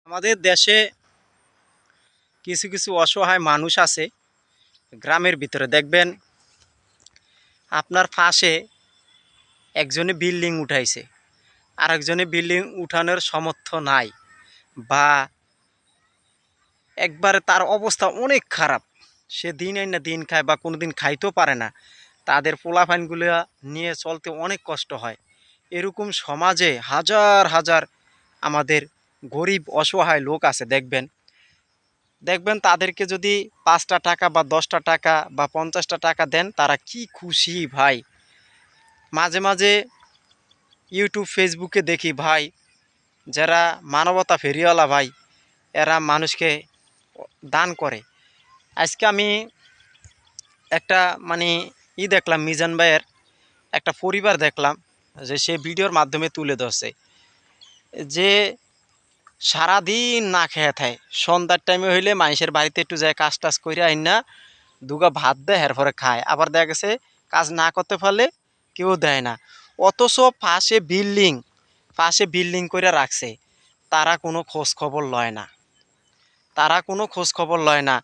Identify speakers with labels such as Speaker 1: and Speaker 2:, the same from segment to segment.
Speaker 1: আমাদের দেশে কিছু কিছু অসহায় মানুষ আছে। গ্রামের ভিতরে দেখবেন আপনার পাশে একজনে বিল্ডিং উঠাইছে, আর একজনে বিল্ডিং উঠানোর সামর্থ্য নাই, বা একবারে তার অবস্থা অনেক খারাপ। সে দিন আইনা দিন খায় বা কোনো দিন খাইতেও পারে না। তাদের পোলাপাইনগুলো নিয়ে চলতে অনেক কষ্ট হয়। এরকম সমাজে হাজার হাজার আমাদের গরিব অসহায় লোক আছে। দেখবেন তাদেরকে যদি ৫টা টাকা বা ১০টা টাকা বা ৫০টা টাকা দেন, তারা কি খুশি ভাই। মাঝে মাঝে ইউটিউব ফেসবুকে দেখি ভাই, যারা মানবতা ফেরিওয়ালা ভাই, এরা মানুষকে দান করে। আজকে আমি একটা মানে দেখলাম, মিজান ভাইয়ের একটা পরিবার দেখলাম, যে সে ভিডিওর মাধ্যমে তুলে ধরছে যে সারাদিন না খেয়ে থাকে, সন্ধ্যার টাইমে হইলে মানুষের বাড়িতে একটু যায় কাজ টাজ করে আইন না দুগা ভাত দেয়, এরপরে খায়। আবার দেখা গেছে কাজ না করতে পারলে কেউ দেয় না। অথচ পাশে বিল্ডিং করে রাখছে, তারা কোনো খোঁজ খবর লয় না।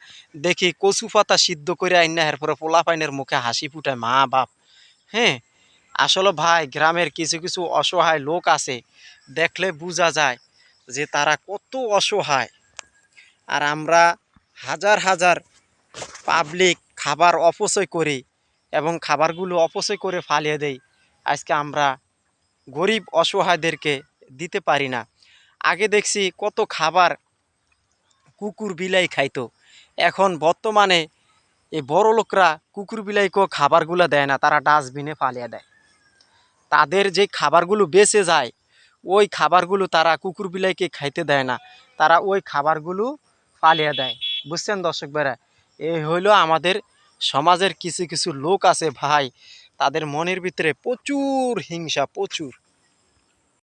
Speaker 1: দেখি কচু পাতা সিদ্ধ করে আইন না, এরপরে পোলাপাইনের মুখে হাসি ফুটায় মা বাপ। হ্যাঁ, আসলে ভাই গ্রামের কিছু কিছু অসহায় লোক আছে, দেখলে বোঝা যায় যে তারা কত অসহায়। আর আমরা হাজার হাজার পাবলিক খাবার অপচয় করি, এবং খাবারগুলো অপচয় করে ফালিয়ে দেই। আজকে আমরা গরিব অসহায়দেরকে দিতে পারি না। আগে দেখছি কত খাবার কুকুর বিলাই খাইতো। এখন বর্তমানে এই বড় লোকরা কুকুর বিলাইকেও খাবারগুলো দেয় না, তারা ডাস্টবিনে ফালিয়ে দেয়। তাদের যে খাবারগুলো বেঁচে যায়, ওই খাবারগুলো তারা কুকুর বিলাইকে খাইতে দেয় না, তারা ওই খাবারগুলো ফালিয়ে দেয়। বুঝছেন দর্শক ভাইরা, এই হইল আমাদের সমাজের কিছু কিছু লোক আছে ভাই, তাদের মনের ভিতরে প্রচুর হিংসা, প্রচুর।